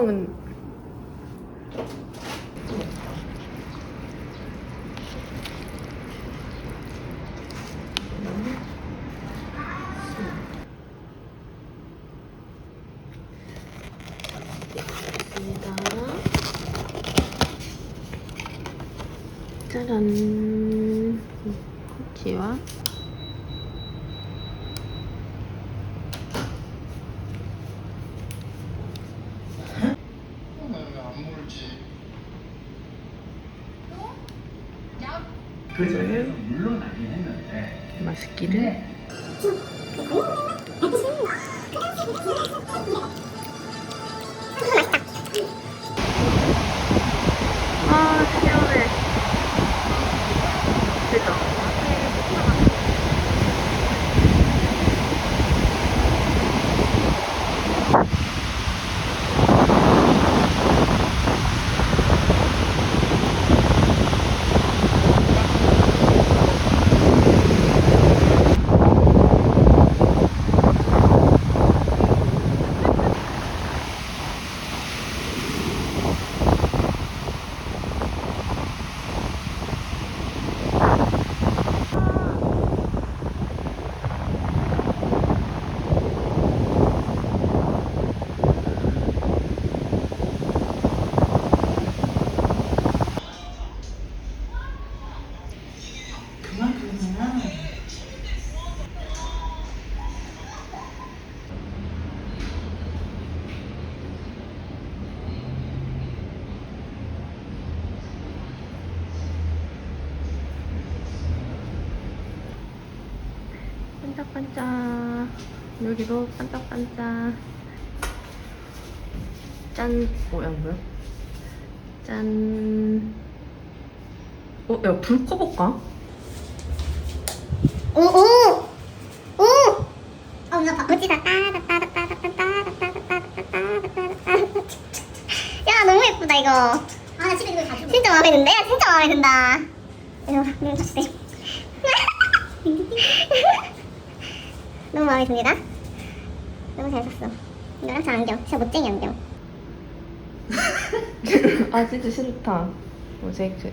은 짜잔, 코치와 그래서 물론 나긴 했는데 맛있기를. 아, 시원해. 그죠? 반짝반짝, 여기도 반짝반짝. 짠. 뭐야, 뭐야? 짠. 야, 불 꺼볼까? 오! 나 바꾸지다. 야, 너무 예쁘다, 이거. 나 집에 이거 가지고. 진짜 마음에 든다. 야, 진짜 마음에 든다. 이거, 눈 쳤대. 너무 마음에 듭니다. 너무 잘 샀어. 이거랑 저 안경. 진짜 멋쟁이 안경. 아, 진짜 싫다. 모자이크.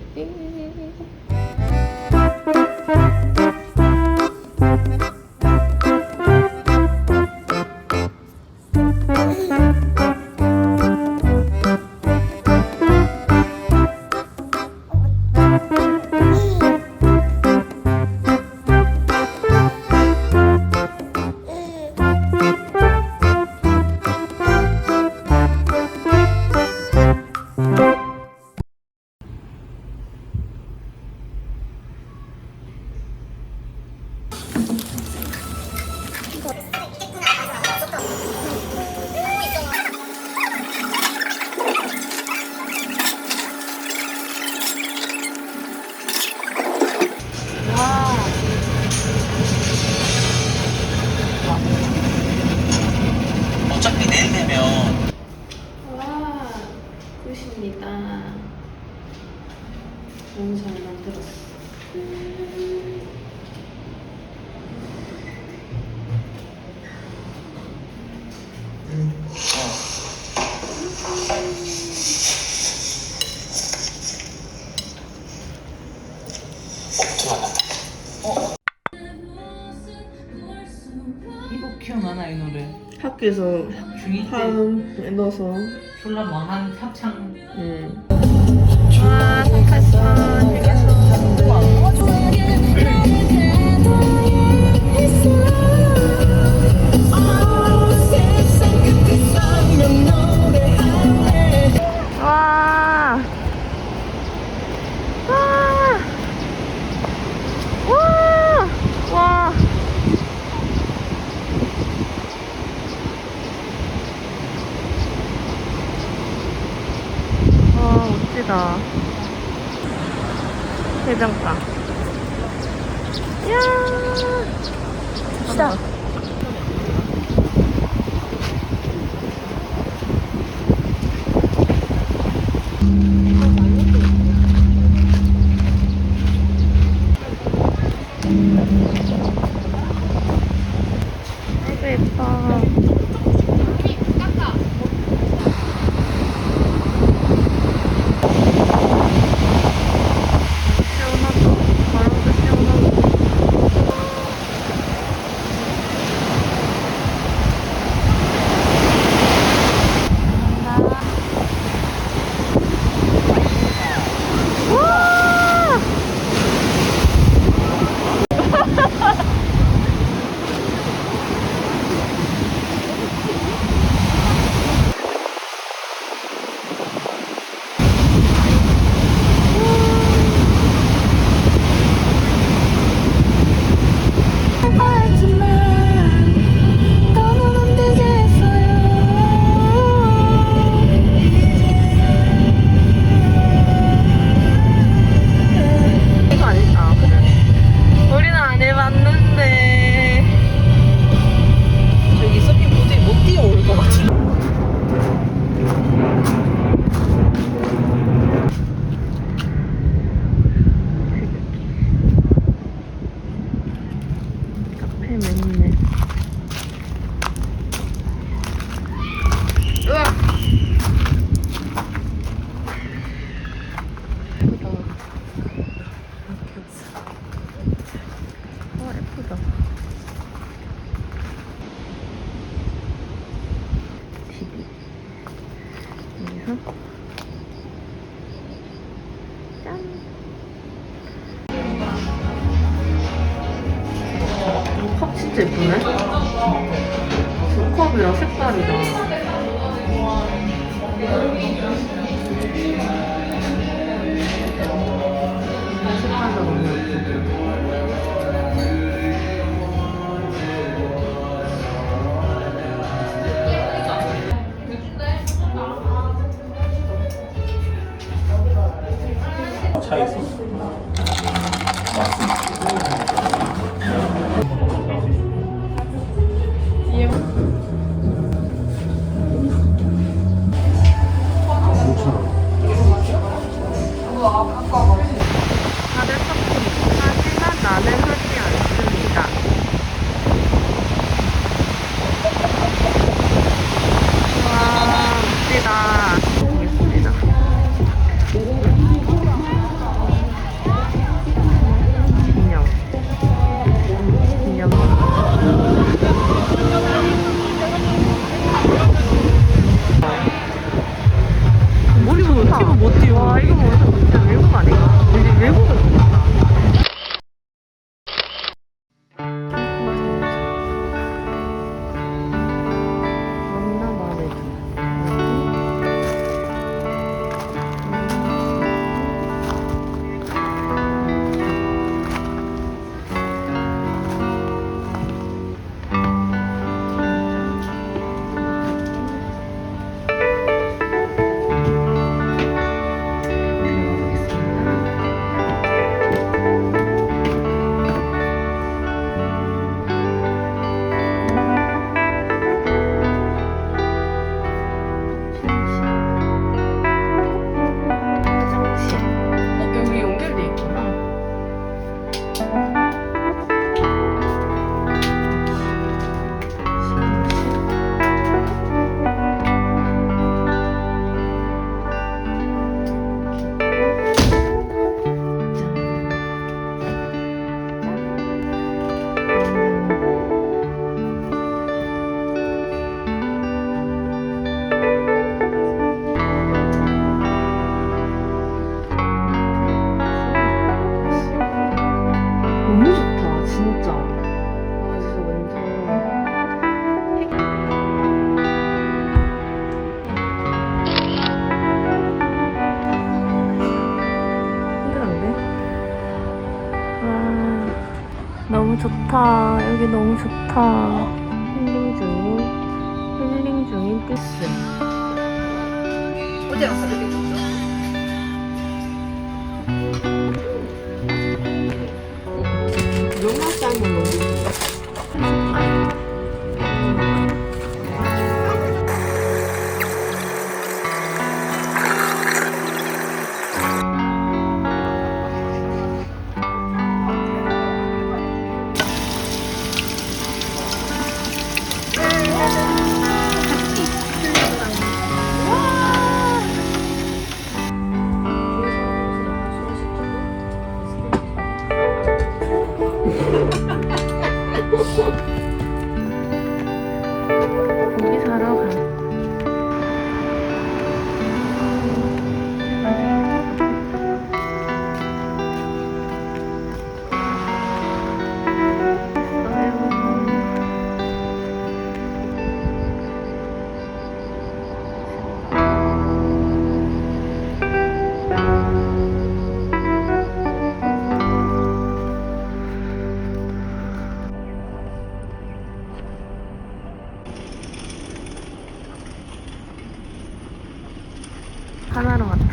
어차피 내일 되면 와, 굿입니다. 너무 잘 만들었어. 이거 기억나나 이 노래? 학교에서 중2 때 파음에 넣어서. 졸라 망한 합창. 와, 성탄son 휴게소. 와. 와. 와. 와. 와, 멋지다. 해변가. 이야. 시다. 아이고, 예뻐. 시원하다. 바람도 시원하고. 와! 이거 아니다. 그래. 우리는 안 해봤는데. 저기 서핑 도저히 못 뛰어올 것 같아. 카페 맨날. 으악! 예쁘다. 이렇게 없어. 예쁘다. TV. 여기서. 짠! 이 컵 진짜 예쁘네? 저 컵이랑 색깔이랑. 색깔도 너무 예쁘고. 차 있어. 좋다. 여기 너무 좋다. 힐링 중인 띠스. 어제랑 다르게 줬죠? 용화쌍은 너무 고기 사러 가. 하나로마트.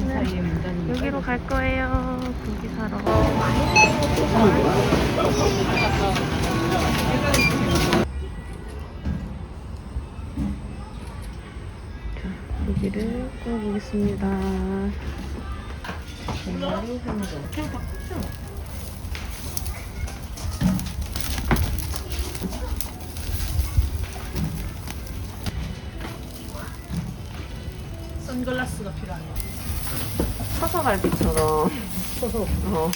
사이에 문단이 여기로 갈 거예요. 고기 사러. 자, 고기를 구워보겠습니다. 정말이 한점. 그냥 바꾸죠. 선글라스가 필요하네요. 사서갈비처럼. 서서 어.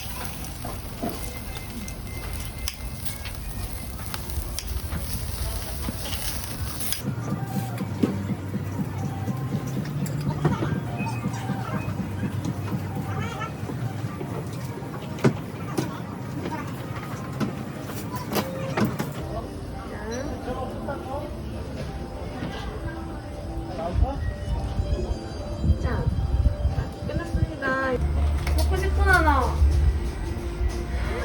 자, 끝났습니다. 먹고 싶구나, 나.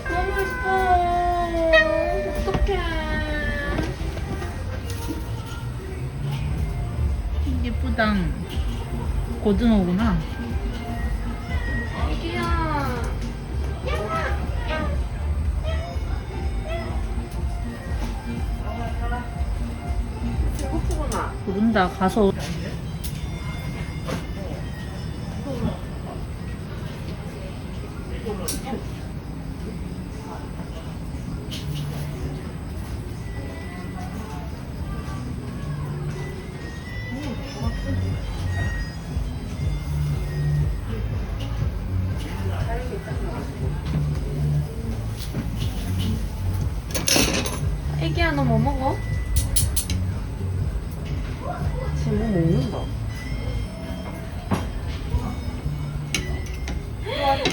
너무 예뻐. 어떡해. 예쁘다. 고등어구나. 애기야. 배고프구나. 모른다. 가서 애기야, 너 뭐 먹어? 지금 뭐 먹는다.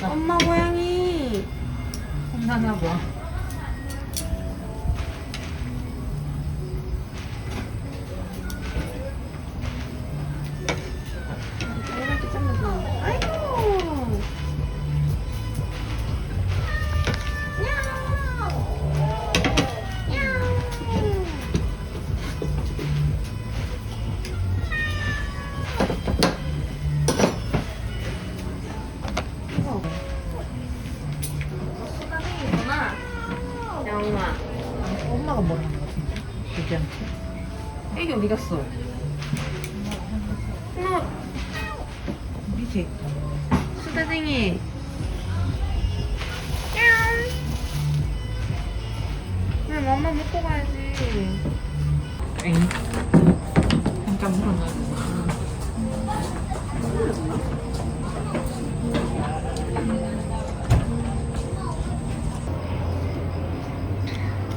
엄마 고양이. 혼나나 봐. 이렇게 잘라서. 아이고. 수다쟁이구나. 양아. 엄마가 뭐라는 것 같은데. 얘기한테. 애기 어디 갔어? 너 밑에 있다. 수다쟁이. 왜 맘마 먹고 가야지. 엥. 잠깐 물어놔.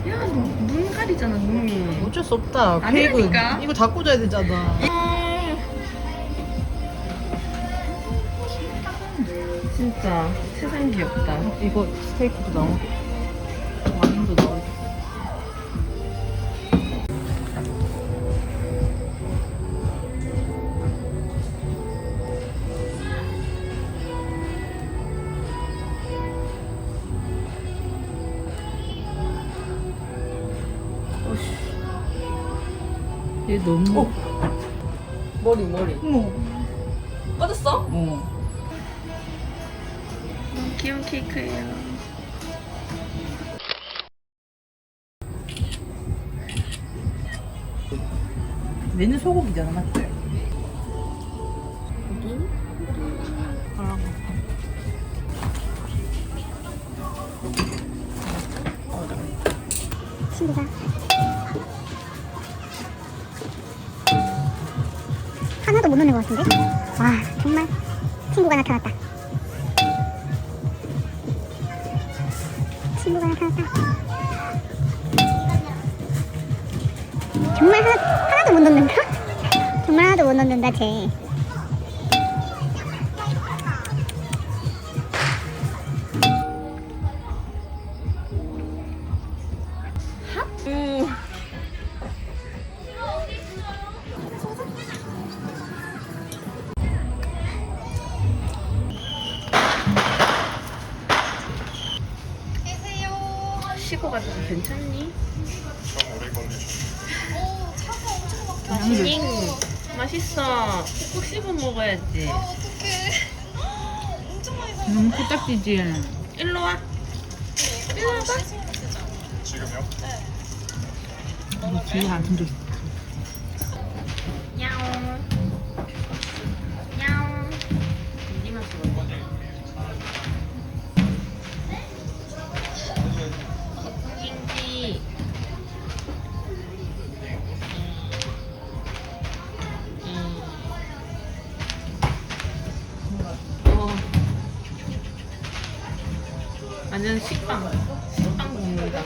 야, 눈 가리잖아, 눈. 어쩔 수 없다. 아니라니까. 케이크 이거 다 꽂아야 되잖아. 진짜 세상 귀엽다. 이거 스테이크도 나오고 와인도 나오고. 얘 너무. 머리. 어머. 빠졌어? 어. 귀여운 케이크예요. 얘는 소고기잖아, 맞지? 친구가 하나도 못 넣는 것 같은데? 와 정말 친구가 나타났다. 친구가 나타났다. 정말 하나도 못 넣는다? 정말 하나도 못 넣는다 쟤. 식어가지고 괜찮니? 맛있어. 꼭 씹어 먹어야지. 너무 코딱지지. 일로 와. 일로 와봐. 이거 뒤에 안 손도 있어. 야옹. 야옹. 니만 먹어. 낑기. 완전 식빵 먹는다.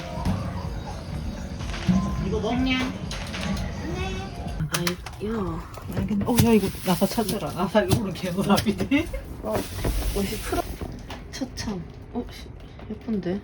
안녕. 아이, 야. 알겠네. 야, 이거 나사 찾아라. 나사 이거는 개노답이네. 옷이 풀어. 처참. 예쁜데?